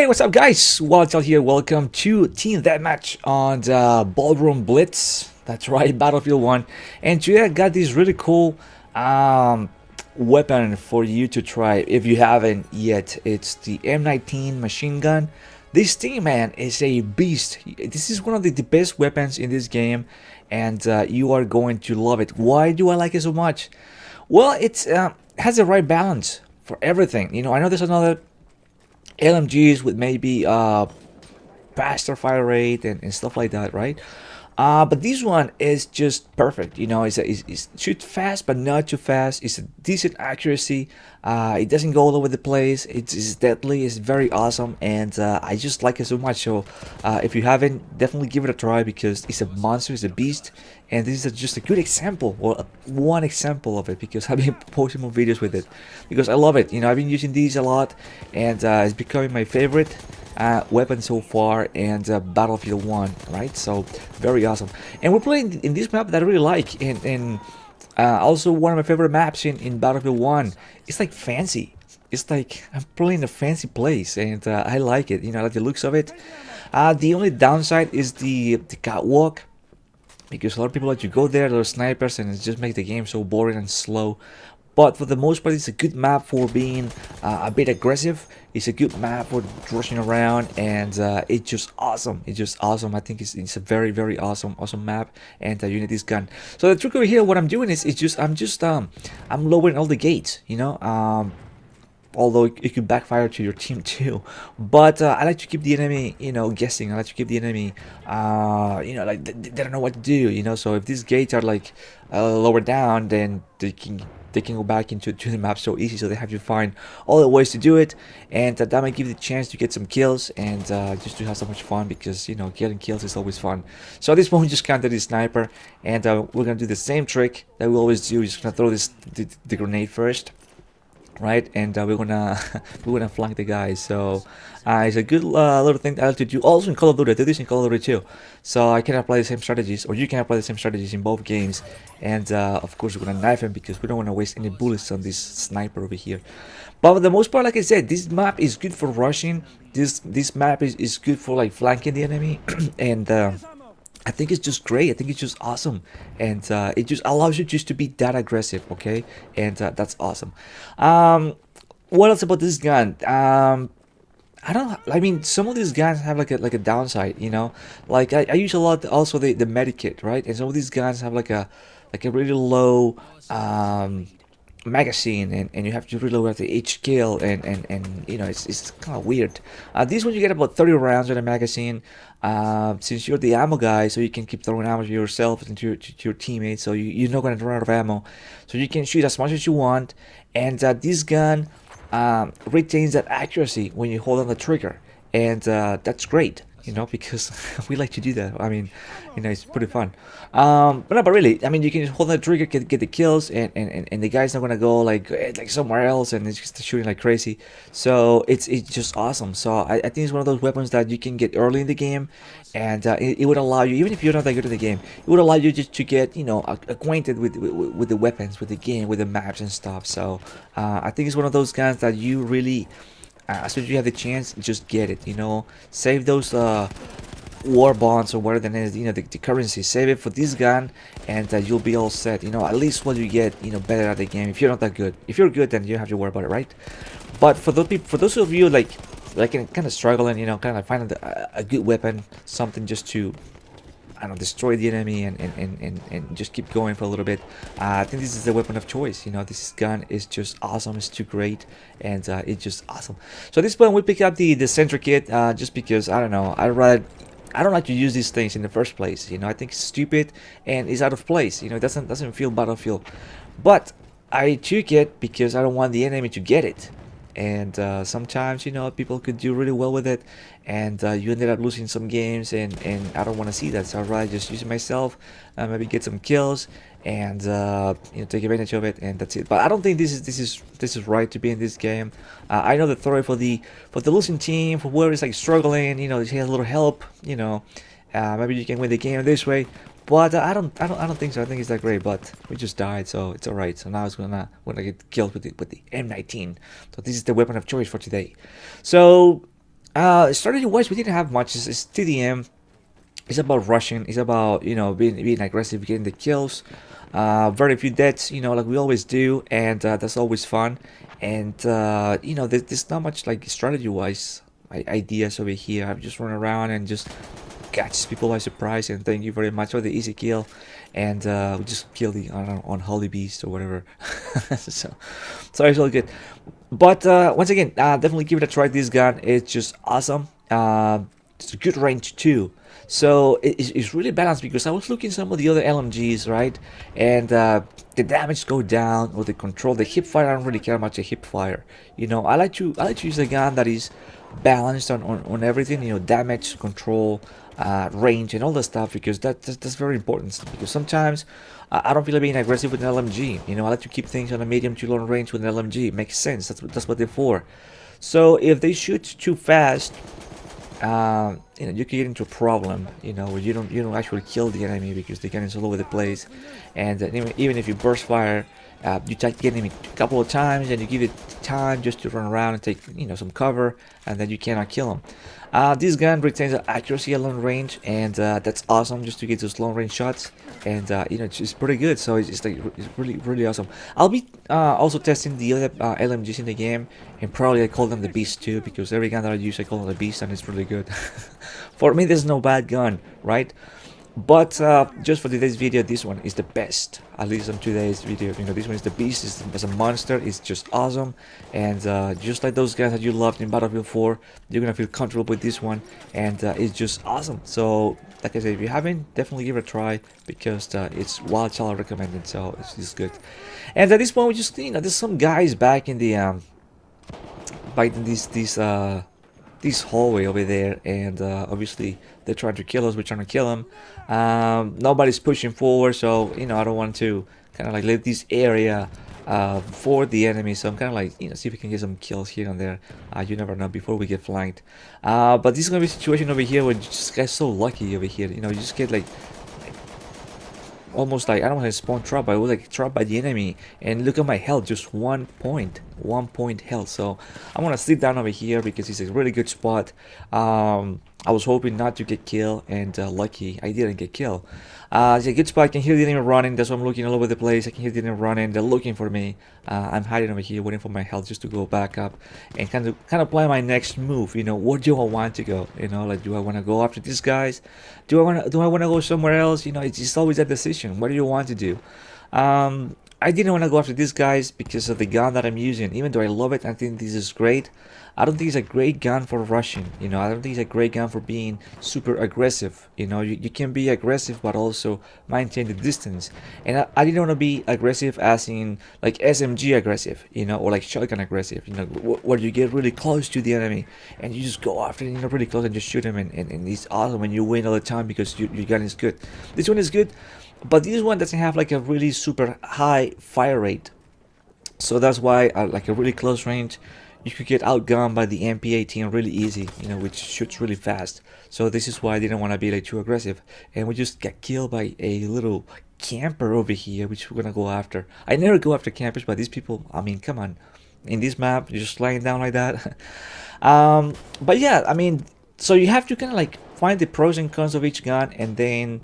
Hey, what's up, guys? Waltel here. Welcome to Team Deathmatch on the Ballroom Blitz. That's right, Battlefield 1. And today I got this really cool weapon for you to try if you haven't yet. It's the M19 machine gun. This thing, man, is a beast. This is one of the best weapons in this game, and you are going to love it. Why do I like it so much? Well, it has the right balance for everything. You know, I know there's another LMGs with maybe faster fire rate and stuff like that, right? But this one is just perfect. You know, it's shoot fast but not too fast. It's a decent accuracy. It doesn't go all over the place. It's deadly. It's very awesome, and I just like it so much. So if you haven't, definitely give it a try because it's a monster. It's a beast, and this is just a good example, or one example of it, because I've been posting more videos with it because I love it. You know, I've been using these a lot, and it's becoming my favorite weapon so far, and Battlefield 1, right? So very awesome. And we're playing in this map that I really like, and also one of my favorite maps in Battlefield 1. It's like fancy. It's like I'm playing a fancy place, and I like it. You know, I like the looks of it. The only downside is the catwalk, because a lot of people like to go there, they're snipers, and it just makes the game so boring and slow. But for the most part, it's a good map for being a bit aggressive. It's a good map for rushing around, and it's just awesome. It's just awesome. I think it's a very, very awesome map, and you need this gun. So the trick over here, what I'm doing is I'm lowering all the gates. You know, although it could backfire to your team too. But I like to keep the enemy, you know, guessing. I like to keep the enemy, you know, like they don't know what to do, you know. So if these gates are like lower down, then they can go back into the map so easy. So they have to find all the ways to do it, and that might give you the chance to get some kills and just to have so much fun, because you know, getting kills is always fun. So at this point, we just counted the sniper, and we're gonna do the same trick that we always do. We're just gonna throw the grenade first, right? And we're gonna we're gonna flank the guys. So it's a good little thing that I like to do also in Call of Duty. I do this in Call of Duty too, so I can apply the same strategies, or you can apply the same strategies in both games. And of course, we're gonna knife him because we don't want to waste any bullets on this sniper over here. But for the most part, like I said, this map is good for rushing. This map is good for like flanking the enemy and I think it's just great. I think it's just awesome, and it just allows you just to be that aggressive, okay? And that's awesome. What else about this gun? I don't. I mean, some of these guns have like a downside, you know. Like I use a lot also the medikit, right? And some of these guns have like a really low magazine, and you have to reload after each kill, and you know, it's kind of weird. This one you get about 30 rounds in a magazine. Since you're the ammo guy, so you can keep throwing ammo to yourself and to your teammates, so you're not going to run out of ammo, so you can shoot as much as you want. And this gun retains that accuracy when you hold on the trigger, and that's great, you know, because we like to do that. I mean, you know, it's pretty fun. But no, but really, I mean, you can just hold on the trigger, get the kills, and the guy's not gonna go like somewhere else, and it's just shooting like crazy. So it's just awesome. So I think it's one of those weapons that you can get early in the game, and it would allow you, even if you're not that good at the game, it would allow you just to get, you know, acquainted with the weapons, with the game, with the maps and stuff. So I think it's one of those guns that you really, as soon as you have the chance, just get it. You know, save those war bonds or whatever it is, you know, the currency. Save it for this gun, and you'll be all set. You know, at least what you get, you know, better at the game. If you're not that good, if you're good, then you don't have to worry about it, right? But for those people, for those of you like kind of struggling, you know, kind of finding a good weapon, something just to, I don't know, destroy the enemy and just keep going for a little bit. I think this is the weapon of choice. You know, this gun is just awesome. It's too great, and it's just awesome. So at this point, we pick up the center kit just because, I don't know, I don't like to use these things in the first place. You know, I think it's stupid and it's out of place. You know, it doesn't feel Battlefield. But I took it because I don't want the enemy to get it. And sometimes, you know, people could do really well with it, and you ended up losing some games, and I don't want to see that. So I'd rather just use it myself, maybe get some kills, and you know, take advantage of it, and that's it. But I don't think this is right to be in this game. I know the story for the losing team, for whoever is like struggling, you know, they has a little help, you know, maybe you can win the game this way. But I don't think so. I think it's that great. But we just died, so it's alright. So now it's gonna get killed with the M19. So this is the weapon of choice for today. So Strategy wise, we didn't have much. It's TDM. It's about rushing. It's about, you know, being aggressive, getting the kills. Very few deaths, you know, like we always do, and that's always fun. And you know, there's not much like strategy wise ideas over here. I just run around and just catch people by surprise. And thank you very much for the easy kill. And we just kill the unholy beast or whatever. so so it's all good. But once again, definitely give it a try. This gun, it's just awesome. It's a good range too. So it's really balanced, because I was looking some of the other LMGs, right? And the damage go down, or the control, the hip fire. I don't really care much the hip fire. You know, I like to use a gun that is balanced on everything. You know, damage, control, range, and all that stuff, because that's very important. Because sometimes I don't feel like being aggressive with an LMG. You know, I like to keep things on a medium to long range with an LMG. It makes sense. That's what they're for. So if they shoot too fast, you know, you can get into a problem, you know, where you don't actually kill the enemy, because the gun is all over the place. And even if you burst fire, you take the enemy a couple of times, and you give it time just to run around and take, you know, some cover, and then you cannot kill them. This gun retains accuracy at long range, and that's awesome, just to get those long range shots. And you know, it's pretty good. So it's like, it's really awesome. I'll be also testing the other LMGs in the game, and probably I call them the Beast too, because every gun that I use I call them the Beast, and it's really good. For me, there's no bad gun, right? But just for today's video, this one is the best. At least on today's video, you know, this one is the Beast. It's a monster. It's just awesome. And just like those guys that you loved in Battlefield 4, you're gonna feel comfortable with this one. And it's just awesome. So like I said, if you haven't, definitely give it a try, because it's wild child recommended. So it's just good. And at this point, we just, you know, there's some guys back in the biting this hallway over there, and obviously they're trying to kill us. We're trying to kill them. Nobody's pushing forward, so, you know, I don't want to kind of like leave this area for the enemy. So I'm kind of like, you know, see if we can get some kills here and there. You never know before we get flanked. But this is gonna be a situation over here where you just get so lucky over here. You know, you just get like almost like, I don't want to spawn trap, but I was like trapped by the enemy. And look at my health, just 1 point health. So I'm gonna sit down over here, because it's a really good spot. I was hoping not to get killed, and lucky I didn't get killed. It's a good spot. I can hear the enemy running. That's why I'm looking all over the place. I can hear the enemy running. They're looking for me. I'm hiding over here, waiting for my health just to go back up and kind of plan my next move. You know, where do I want to go? You know, like, do I want to go after these guys? Do I want to go somewhere else? You know, it's always a decision. What do you want to do? I didn't want to go after these guys because of the gun that I'm using. Even though I love it, I think this is great. I don't think it's a great gun for rushing. You know, I don't think it's a great gun for being super aggressive. You know, you can be aggressive, but also maintain the distance. And I didn't want to be aggressive as in like SMG aggressive, you know, or like shotgun aggressive, you know, where you get really close to the enemy and you just go after it, you know, really close, and just shoot him. And it's awesome when you win all the time because your gun is good. This one is good, but this one doesn't have like a really super high fire rate. So that's why like a really close range, you could get outgunned by the MP18 really easy, you know, which shoots really fast. So this is why I didn't want to be like too aggressive. And we just got killed by a little camper over here, which we're gonna go after. I never go after campers, but these people, I mean, come on. In this map, you're just lying down like that. But yeah, I mean, so you have to kind of like find the pros and cons of each gun, and then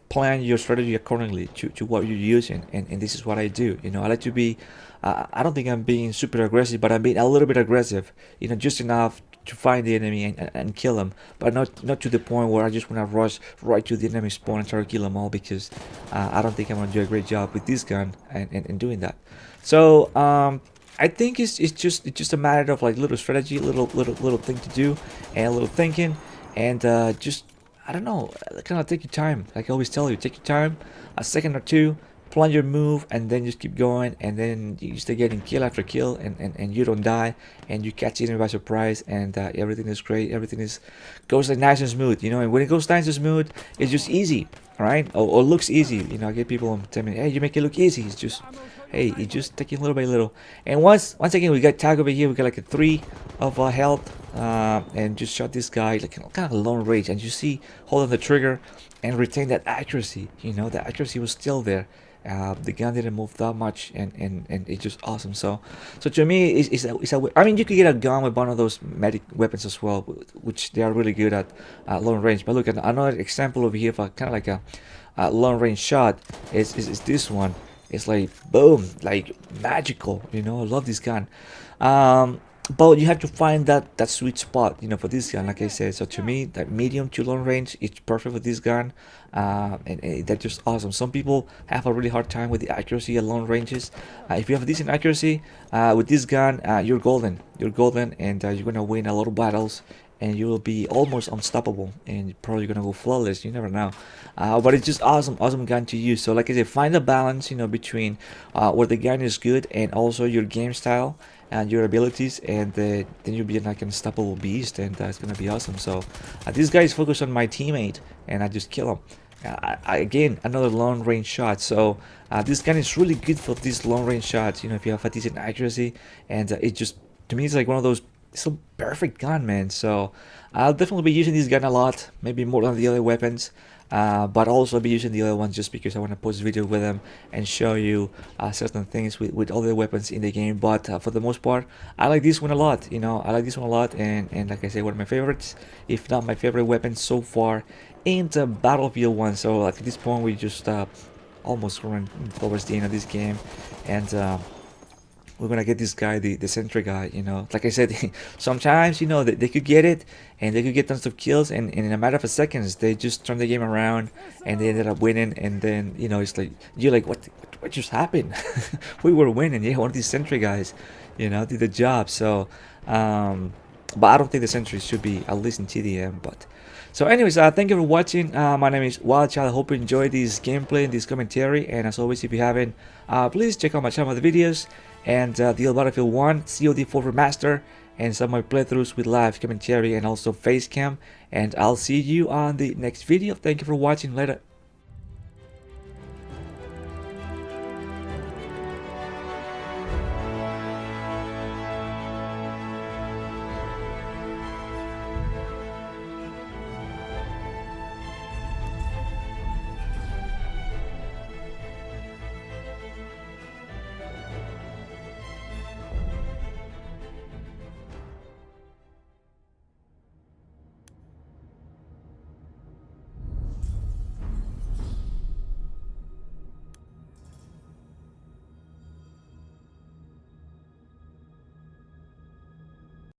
plan your strategy accordingly to what you're using. And this is what I do. You know, I like to be, I don't think I'm being super aggressive, but I'm being a little bit aggressive, you know, just enough to find the enemy and kill them, but not to the point where I just want to rush right to the enemy spawn and try to kill them all, because I don't think I'm gonna do a great job with this gun and doing that. So I think it's just a matter of like little strategy, little thing to do, and a little thinking, and just, I don't know, kind of take your time. Like I always tell you, take your time, a second or two, plan your move, and then just keep going, and then you start getting kill after kill, and you don't die, and you catch enemy by surprise, and everything is great. Everything goes like nice and smooth, you know. And when it goes nice and smooth, it's just easy, right? Or looks easy, you know. I get people telling me, hey, you make it look easy. It's just, hey, you just take it little by little. And once again, we got tag over here. We got like a 3 of health, and just shot this guy like kind of long range, and you see, hold on the trigger and retain that accuracy. You know, the accuracy was still there. The gun didn't move that much, and it's just awesome. So to me, I mean, you could get a gun with one of those medic weapons as well, which they are really good at long range. But look at another example over here for kind of like a long range shot. Is this one? It's like boom, like magical. I love this gun. But you have to find that sweet spot, for this gun, like I said. So to me, that medium to long range, it's perfect with this gun, and they're just awesome. Some people have a really hard time with the accuracy at long ranges. If you have a decent accuracy with this gun, you're golden. You're golden, and you're gonna win a lot of battles, and you will be almost unstoppable, and you're probably gonna go flawless. You never know. But it's just awesome gun to use. So like I said, find a balance, between where the gun is good and also your game style and your abilities, and then you'll be like an unstoppable beast, and that's gonna be awesome. So this guy is focused on my teammate, and I just kill him. Again, another long range shot. So this gun is really good for these long range shots, if you have a decent accuracy, and it just, to me, it's like one of those, it's a perfect gun, man. So I'll definitely be using this gun a lot, maybe more than the other weapons. But also be using the other ones just because I want to post video with them and show you certain things with other weapons in the game. But for the most part, I like this one a lot. I like this one a lot, and like I say, one of my favorites, if not my favorite weapon so far in the Battlefield 1. So at this point, we just almost run towards the end of this game, and we're gonna get this guy, the sentry guy. Like I said, sometimes they could get it, and they could get tons of kills, and in a matter of seconds they just turn the game around and they ended up winning. And then it's like, you're like, what just happened? We were winning. Yeah, one of these sentry guys did the job. So but I don't think the sentry should be at least in TDM. But so anyways, thank you for watching. My name is Wildchild. I hope you enjoyed this gameplay and this commentary, and as always, if you haven't, please check out my channel, the videos, and the old Battlefield 1, COD4 Remaster, and some of my playthroughs with live commentary and also face cam. And I'll see you on the next video. Thank you for watching. Later.